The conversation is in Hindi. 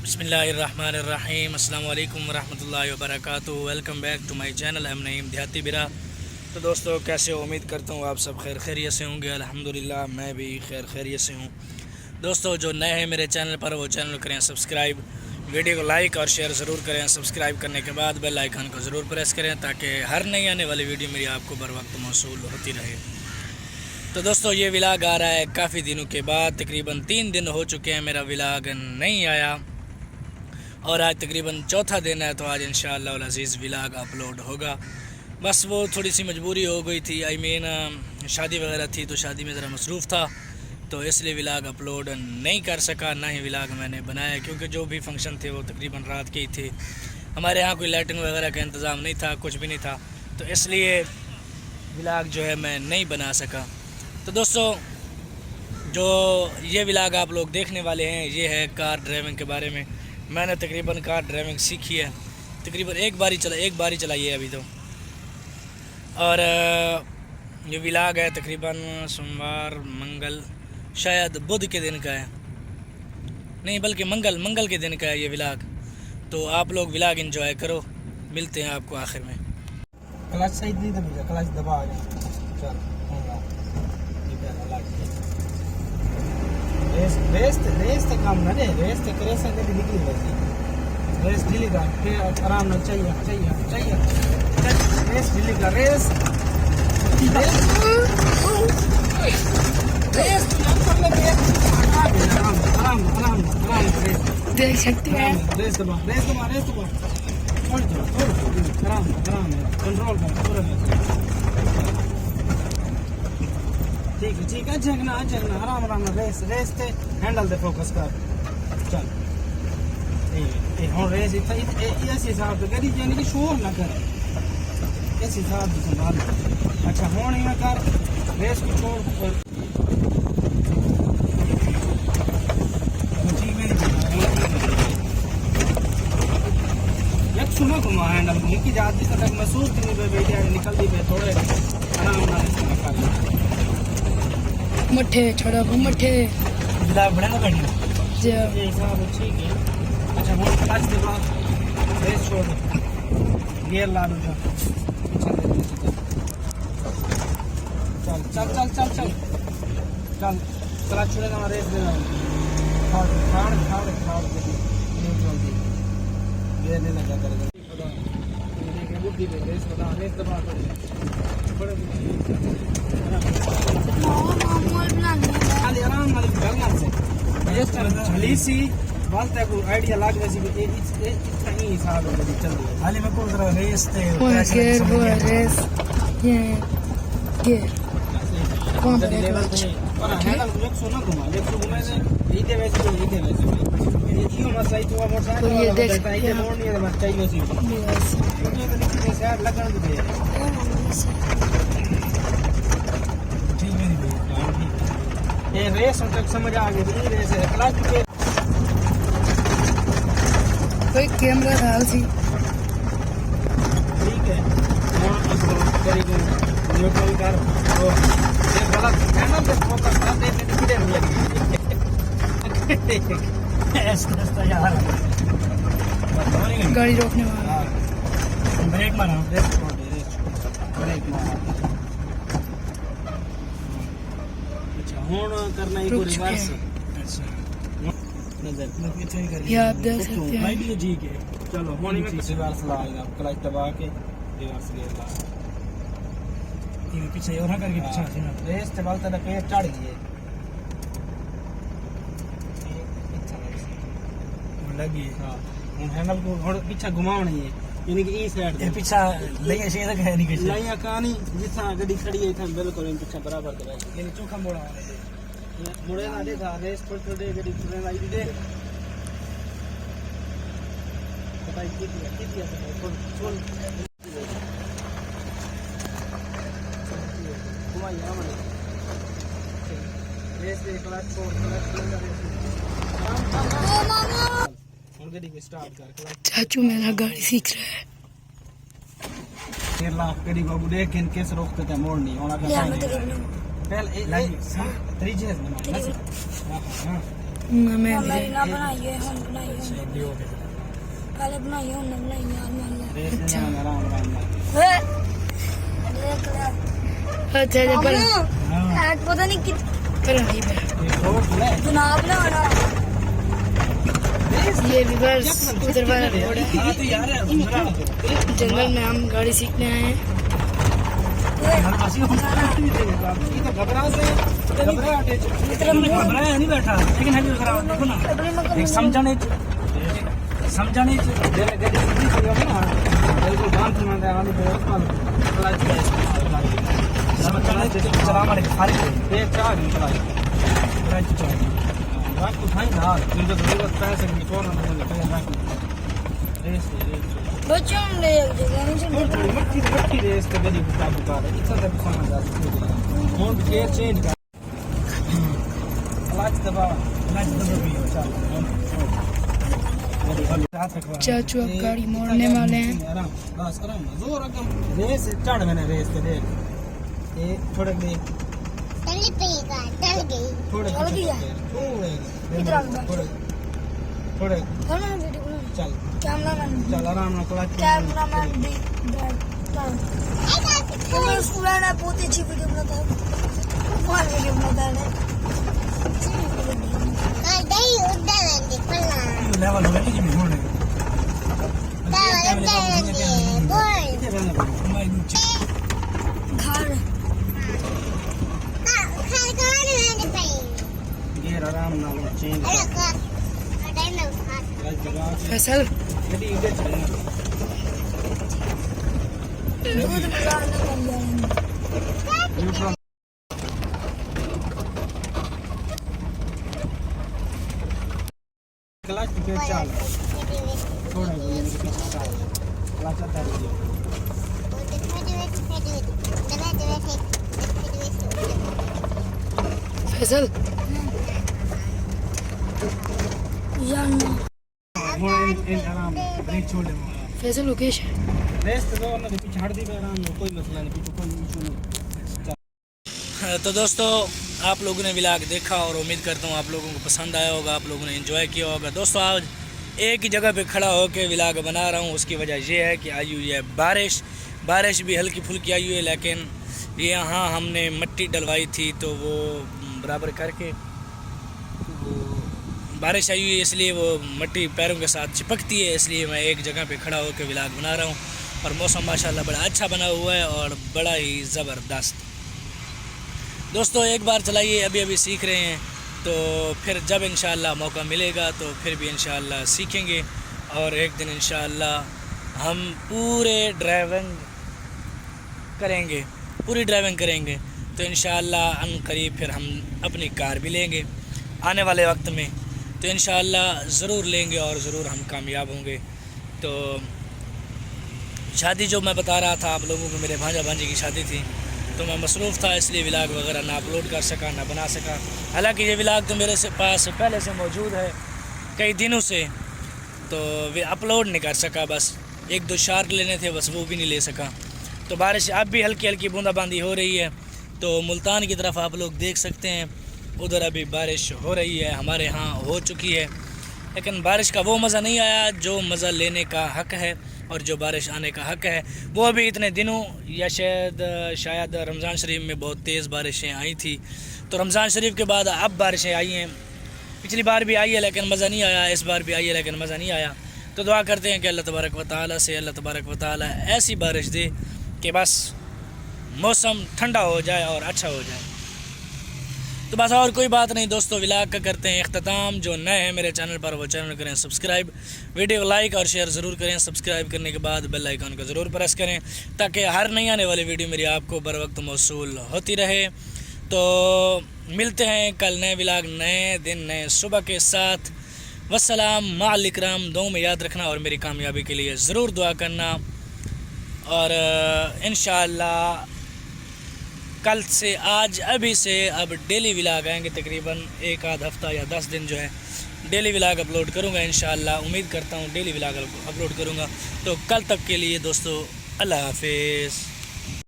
बिस्मिल्लाहिर्रहमानिर्रहीम अस्सलाम वालेकुम वरहमतुल्लाहि वबरकातुहू। Welcome back to my channel. I am Naeem Dehati बिरा। तो दोस्तों, कैसे हो? उम्मीद करता हूँ आप सब खैर खैरियत से होंगे। अल्हम्दुलिल्लाह मैं भी खैर खैरियत से हूँ। दोस्तों, जो नए हैं मेरे चैनल पर वो चैनल करें सब्सक्राइब, वीडियो को लाइक और शेयर ज़रूर करें। सब्सक्राइब करने के बाद बेल आइकन को ज़रूर प्रेस करें ताकि हर नई आने वाली वीडियो मेरी आपको बर वक्त मौसूल होती रहे। तो दोस्तों, ये व्लॉग आ रहा है काफ़ी दिनों के बाद। तकरीबन 3 दिन हो चुके हैं मेरा व्लॉग नहीं आया और आज तकरीबन चौथा दिन है। तो आज इंशाअल्लाह अल अज़ीज़ व्लॉग अपलोड होगा। बस वो थोड़ी सी मजबूरी हो गई थी, आई मीन शादी वगैरह थी तो शादी में ज़रा मसरूफ़ था, तो इसलिए व्लॉग अपलोड नहीं कर सका। ना ही व्लॉग मैंने बनाया क्योंकि जो भी फंक्शन थे वो तकरीबन रात के ही थे। हमारे यहाँ कोई लाइटिंग वगैरह का इंतज़ाम नहीं था, कुछ भी नहीं था, तो इसलिए व्लॉग जो है मैं नहीं बना सका। तो दोस्तों, जो ये व्लॉग आप लोग देखने वाले हैं ये है कार ड्राइविंग के बारे में। मैंने तकरीबन कार ड्राइविंग सीखी है, तकरीबन एक बार ही चलाई है अभी तो। और ये व्लॉग है तकरीबन सोमवार मंगल शायद बुध के दिन का है, नहीं बल्कि मंगल के दिन का है ये व्लॉग। तो आप लोग व्लॉग एंजॉय करो, मिलते हैं आपको आखिर में। क्लच सही नहीं दबा, क्लच दबा आ गया। चल रेस ते काम ना दे, रेस ते करे से गड्डी निकली वैसी रेस ढीली कर फिर आराम ना चाहिए रेस ढीली कर रेस कर ले आराम रेस देख सकते हैं। रेस दबा थोड़ा आराम कंट्रोल कर पूरा। ठीक है झगना आराम रेस ते हैंडल ते फोकस कर। चल ये हुन रेस इस हिसाब से करी, यानी कि शोर ना कर, इस हिसाब से संभाल। अच्छा हुन ये कर रेस को छोड़। एक सुनो घुमा हैंडल मुकी जाती तक महसूस नहीं पे बेटा निकलती पे थोड़े आराम ना कर मठे छोड़ा वो मठे ब्लॉग बना बढ़िया जो ये सब ठीक है। अच्छा वो क्लच दबा, रेस छोड़, गियर ला दो। चल क्लच छोड़ेगा, रेस देना खाड़ गियर नहीं लगा करेगा। बुद्धि पे रेस बता, रेस दबा खाली आराम वाली करना से झली सी बात है। कोई आइडिया लग रही है इतना ही हिसाब है चल रही है। खाली मैं को जरा रेस ते गेयर वो रेस ये गेयर कौन सा लेवल पे पर हैंडल को सुनो घुमा से इधे वैसे ये क्यों मसला तो मोटरसाइकिल ये देख सकते हैं। मोड़ नहीं है बस चाहिए उसी क्योंकि तो नीचे से लगन दे ठीक है नहीं ये रेस तक समझ आ गई। ये रेस है क्लच पे कोई कैमरा डाल सी ठीक है। और इसको करेंगे न्यूट्रल कर और ये गलत है ना, तो फोकस कर देते तो किधर लगी ऐसा यार गाड़ी रोकने वाला ब्रेक मारा, ब्रेक मारा। अच्छा हुन करना है को रिवर्स। अच्छा नजर पीछे ही कर ये आप देख सकते हैं। आइडिया ठीक है। चलो हुन में रिवर्स लाएगा, क्लच दबा के रिवर्स गियर ला ये पीछे और करके पीछे ना रेस ते बाल तेरा पैर चढ़ गई है लगी। हां हुन हैंडल को थोड़ा पीछे घुमावना है, यानी कि ई साइड ए पीछे लइया से है नहीं कैसे लइया कहानी जिथा गड्डी खड़ी है था बिल्कुल इन पीछे बराबर दे, यानी चौका मोड़ा मुड़े ना दे था रेस पर छोड़े गड्डी चुने लाई दे बताई किती है छोड़ घुमाई आमने रेस दे क्लच छोड़ गड्डी को स्टार्ट कर। चाचू मेरा गाड़ी सीख रहा है। फिर ला गड्डी को देख के कैसे रोकते थे, मोड़ नहीं होना पहले 3 बना। हां मैं भी मेरी ना बनाइए हम बनाइए सही हो गया पहले बनाइए हमने बनाई यार मान रेस में आराम आराम ले देख ले अच्छा जब पर ऐड पता नहीं कि नहीं पे ये रोड ले जनाब ने बना ये रिवर्स उधर वाला रोड है हां तो यार जंगल में हम गाड़ी सीखने आए हैं हसी होना ये तो घबराहट घबराया नहीं बैठा लेकिन है घबराहट देखो ना एक समझने देने गड्डी सीधी करियो ना बिल्कुल बांध में दे वाली बहुत माल समझने चला मारे खाली एक चार चला रात को भाई ना तुम तो जरूरत पैसे की कौन नहीं रख रेस बच्चों ने एक जगह नहीं चल मट्टी रेस के गली काबू कर इतना तक समझ आ मोड के चेंज कर लाच दबा भी चल चाचू अब गाड़ी मोड़ने वाले हैं आराम बस आराम जोर रकम रेस चढ़ मैंने रेस पे देख ये थोड़े दे चल गई थोड़े चल गई थोड़े थोड़े बना वीडियो बना चल कैमरामैन चल आराम ना क्लच कैमरामैन भी मैं स्कूल में बहुत अच्छी वीडियो बनाता हूँ कौन वीडियो बनाता है लेवल हो गया कि नहीं होने घर गियर आराम ना लो चेंज फैसल गड्डी इधर चले दूध पिलाने बन जाएंगे क्लच पे चल थोड़ा चल क्लच आता है फैसल जानना इन आराम ब्रेक छोड़ दे फैसल लोकेश है रेस तो ना पीछे हट दी आराम कोई मसला नहीं पीछे कोई इशू नहीं तो दोस्तों आप लोगों ने व्लॉग देखा और उम्मीद करता हूँ आप लोगों को पसंद आया होगा, आप लोगों ने एंजॉय किया होगा। दोस्तों आज एक ही जगह पे खड़ा होकर व्लॉग बना रहा हूँ, उसकी वजह ये है कि आई हुई है बारिश भी हल्की फुल्की आई हुई है, लेकिन यहाँ हमने मिट्टी डलवाई थी तो वो बराबर करके वो बारिश आई हुई है, इसलिए वो मिट्टी पैरों के साथ चिपकती है, इसलिए मैं एक जगह पे खड़ा होकर व्लॉग बना रहा हूँ। और मौसम माशाल्लाह बड़ा अच्छा बना हुआ है और बड़ा ही ज़बरदस्त। दोस्तों एक बार चलाइए, अभी अभी सीख रहे हैं, तो फिर जब इंशाअल्लाह मौका मिलेगा तो फिर भी इंशाअल्लाह सीखेंगे और एक दिन इंशाअल्लाह हम पूरी ड्राइविंग करेंगे तो इंशाअल्लाह अनकरीब फिर हम अपनी कार भी लेंगे आने वाले वक्त में, तो इंशाअल्लाह ज़रूर लेंगे और ज़रूर हम कामयाब होंगे। तो शादी जो मैं बता रहा था आप लोगों को, मेरे भांजा भांजी की शादी थी, तो मैं मसरूफ़ था इसलिए व्लॉग वगैरह ना अपलोड कर सका ना बना सका। हालांकि ये व्लॉग तो मेरे से पास पहले से मौजूद है कई दिनों से, तो वे अपलोड नहीं कर सका, बस एक दो शार्क लेने थे बस वो भी नहीं ले सका। तो बारिश अब भी हल्की हल्की बूंदाबांदी हो रही है, तो मुल्तान की तरफ आप लोग देख सकते हैं उधर अभी बारिश हो रही है, हमारे यहाँ हो चुकी है, लेकिन बारिश का वो मज़ा नहीं आया जो मज़ा लेने का हक़ है और जो बारिश आने का हक़ है। वो अभी इतने दिनों या शायद रमज़ान शरीफ में बहुत तेज़ बारिशें आई थी, तो रमज़ान शरीफ के बाद अब बारिशें आई हैं। पिछली बार भी आई है लेकिन मज़ा नहीं आया, इस बार भी आई है लेकिन मज़ा नहीं आया। तो दुआ करते हैं कि अल्लाह तबारक व तआला से अल्लाह तबारक व तआला ऐसी बारिश दे कि बस मौसम ठंडा हो जाए और अच्छा हो जाए। तो बस और कोई बात नहीं दोस्तों, व्लॉग का करते हैं इख्तिताम। जो नए हैं मेरे चैनल पर वो चैनल करें सब्सक्राइब, वीडियो को लाइक और शेयर ज़रूर करें। सब्सक्राइब करने के बाद बेल आइकन को ज़रूर प्रेस करें ताकि हर नई आने वाली वीडियो मेरी आपको बर वक्त मौसूल होती रहे। तो मिलते हैं कल नए व्लॉग, नए दिन, नए सुबह के साथ। वस्सलाम माल इकराम। दुआ में याद रखना और मेरी कामयाबी के लिए ज़रूर दुआ करना। और इंशाअल्लाह कल से अभी से अब डेली व्लॉग आएंगे, तकरीबन एक आध हफ़्ता या 10 दिन जो है डेली व्लॉग अपलोड करूँगा इंशाअल्लाह। उम्मीद करता हूँ डेली व्लॉग अपलोड करूँगा। तो कल तक के लिए दोस्तों अल्लाह हाफिज़।